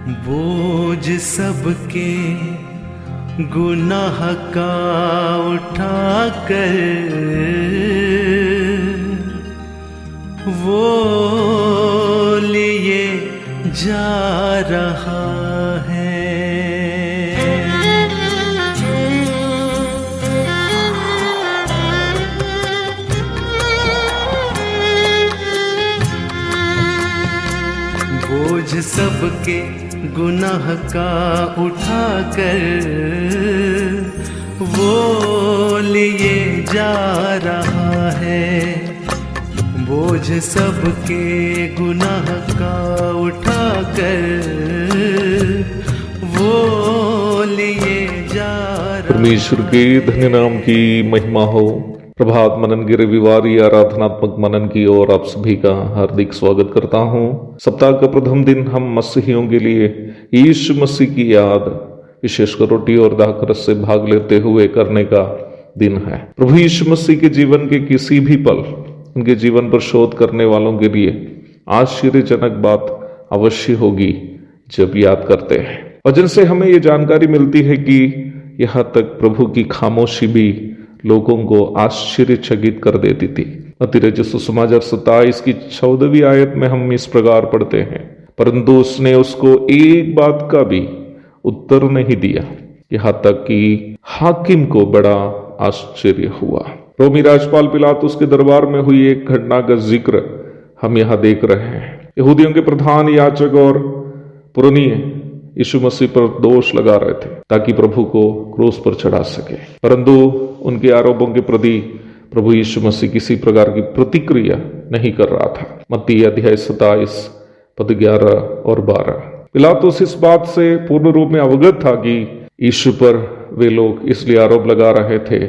बोझ सबके गुनाह का उठा कर वो लिए जा रहा है। बोझ सबके गुनाह का उठा कर वो लिए जा रहा है। बोझ सबके गुनाह का उठा कर वो लिए जा रहा। परमेश्वर के धन्य नाम की महिमा हो। प्रभात मनन की रविवारी आराधनात्मक मनन की ओर आप सभी का हार्दिक स्वागत करता हूं। सप्ताह का प्रथम दिन हम मसीहियों के लिए यीशु मसीह की याद विशेषकर रोटी और दाखरस से भाग लेते हुए करने का दिन है। प्रभु यीशु मसीह के जीवन के किसी भी पल उनके जीवन पर शोध करने वालों के लिए आश्चर्यजनक बात अवश्य होगी जब याद करते हैं। वचन से हमें ये जानकारी मिलती है कि यहाँ तक प्रभु की खामोशी भी लोगों को आश्चर्यचकित कर देती थी। मत्ती रचित सुसमाचार 27 की 14वीं आयत में हम इस प्रकार पढ़ते हैं, परंतु उसने उसको एक बात का भी उत्तर नहीं दिया, यहाँ तक कि हाकिम को बड़ा आश्चर्य हुआ। रोमी राजपाल पिलातुस के दरबार में हुई एक घटना का जिक्र हम यहाँ देख रहे हैं। यहूदियों के प्रधान याजक और पुरनिय यीशु मसीह पर दोष लगा रहे थे ताकि प्रभु को क्रूस पर चढ़ा सके, परंतु उनके आरोपों के प्रति प्रभु यीशु मसीह किसी प्रकार की प्रतिक्रिया नहीं कर रहा था। मत्ती अध्याय 27 पद 11 और 12। पिलातुस इस बात से पूर्ण रूप में अवगत था कि यीशु पर वे लोग इसलिए आरोप लगा रहे थे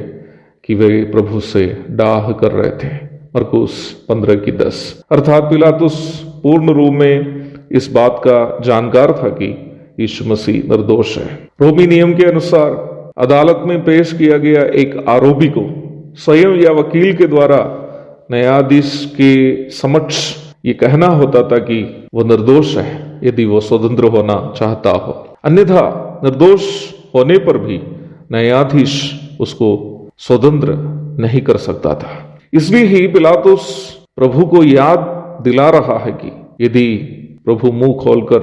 कि वे प्रभु से डाह कर रहे थे। मरकुस 15:10। अर्थात पिलातुस पूर्ण रूप में इस बात का जानकार था कि यीशु मसीह निर्दोष है। रोमी नियम के अनुसार अदालत में पेश किया गया एक आरोपी को स्वयं या वकील के द्वारा न्यायाधीश के समक्ष ये कहना होता था कि वो निर्दोष है यदि वो स्वतंत्र होना चाहता हो, अन्यथा निर्दोष होने पर भी न्यायाधीश उसको स्वतंत्र नहीं कर सकता था। इसलिए ही पिलातुस प्रभु को याद दिला रहा है कि यदि प्रभु मुंह खोलकर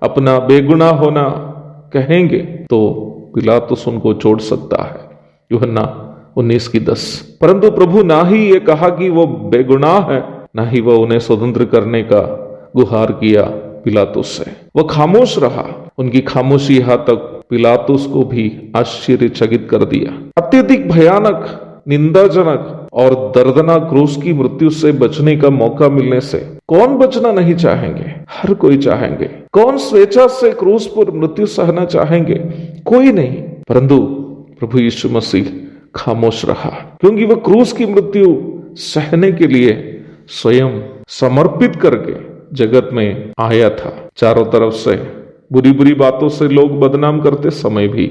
अपना बेगुनाह होना कहेंगे तो पिलातुस उनको छोड़ सकता है। यूहन्ना 19:10। परंतु प्रभु ना ही ये कहा कि वो बेगुनाह है, ना ही वह उन्हें स्वतंत्र करने का गुहार किया पिलातुस से। वह खामोश रहा। उनकी खामोशी यहाँ तक पिलातुस को भी आश्चर्यचकित कर दिया। अत्यधिक भयानक, निंदाजनक और दर्दनाक क्रूस की मृत्यु से बचने का मौका मिलने से कौन बचना नहीं चाहेंगे? हर कोई चाहेंगे। कौन स्वेच्छा से क्रूस पर मृत्यु सहना चाहेंगे? कोई नहीं। परंतु प्रभु यीशु मसीह खामोश रहा क्योंकि वह क्रूस की मृत्यु सहने के लिए स्वयं समर्पित करके जगत में आया था। चारों तरफ से बुरी बुरी बातों से लोग बदनाम करते समय भी,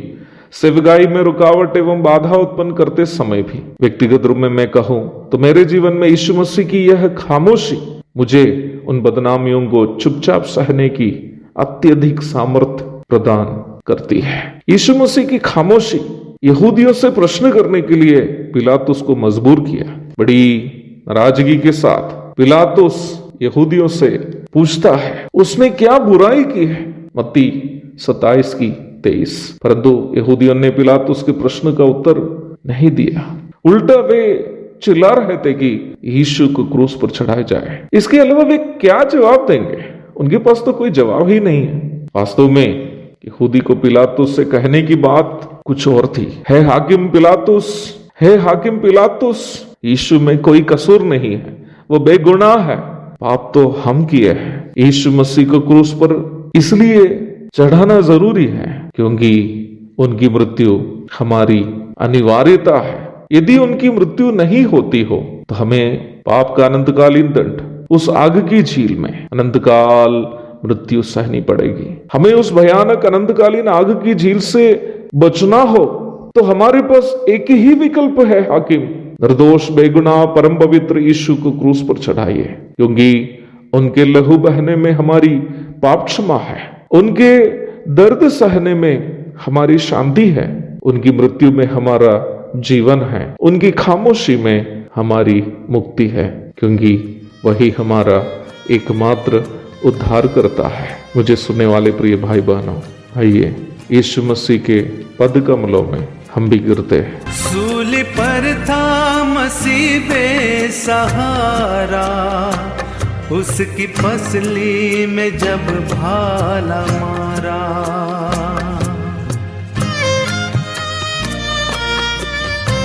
सेवकाई में रुकावट एवं बाधा उत्पन्न करते समय भी, व्यक्तिगत रूप में मैं कहूं तो मेरे जीवन में यीशु मसीह की यह खामोशी मुझे उन बदनामियों को चुपचाप सहने की अत्यधिक सामर्थ्य प्रदान करती है। यीशु मसीह की खामोशी यहूदियों से प्रश्न करने के लिए पिलातुस को मजबूर किया। बड़ी नाराजगी के साथ पिलातुस यहूदियों से पूछता है उसने क्या बुराई की है। मत्ती 27:23। परंतु यहूदियों ने पिलातुस के प्रश्न का उत्तर नहीं दिया। उल्टा वे चिल्ला रहे थे कि यीशु को क्रूस पर चढ़ाया जाए। इसके अलावा वे क्या जवाब देंगे? उनके पास तो कोई जवाब ही नहीं है। वास्तव में यहूदी को पिलातुस से कहने की बात कुछ और थी। हे हाकिम पिलातुस, हे हाकिम पिलातुस, यीशु में कोई कसूर नहीं है, वो बेगुनाह है, पाप तो हम किए हैं। यीशु मसीह को क्रूस पर इसलिए चढ़ाना जरूरी है क्योंकि उनकी मृत्यु हमारी अनिवार्यता है। यदि उनकी मृत्यु नहीं होती हो तो हमें पाप का अनंतकालीन दंड, उस आग की झील में अनंतकाल मृत्यु सहनी पड़ेगी। हमें उस भयानक अनंतकालीन आग की झील से बचना हो तो हमारे पास एक ही विकल्प है हाकिम, निर्दोष बेगुनाह परम पवित्र यीशु को क्रूस पर चढ़ाइए, क्योंकि उनके लहू बहने में हमारी पाप क्षमा है। उनके दर्द सहने में हमारी शांति है, उनकी मृत्यु में हमारा जीवन है, उनकी खामोशी में हमारी मुक्ति है, क्योंकि वही हमारा एकमात्र उद्धार करता है। मुझे सुनने वाले प्रिय भाई बहनों, आइए यीशु मसीह के पद कमलों में हम भी गिरते हैं। सूली पर था मसीह बेसहारा, उसकी पसली में जब भाला मारा।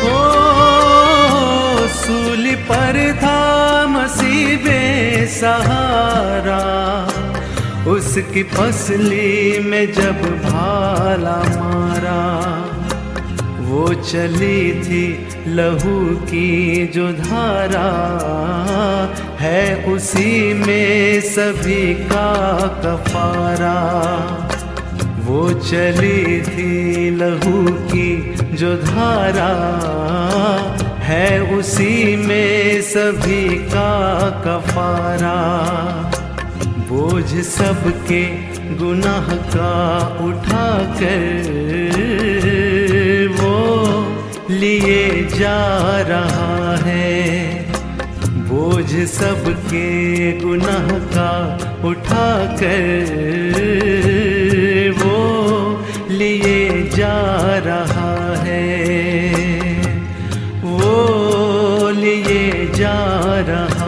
ओ सूली पर था मसीह बेसहारा, उसकी पसली में जब भाला मारा। वो चली थी लहू की जो धारा, है उसी में सभी का कफारा। वो चली थी लहू की जो धारा, है उसी में सभी का कफारा। बोझ सबके गुनाह का उठा कर वो लिए जा रहा है। बोझ सबके गुनाह का उठा कर वो लिए जा रहा है, वो लिए जा रहा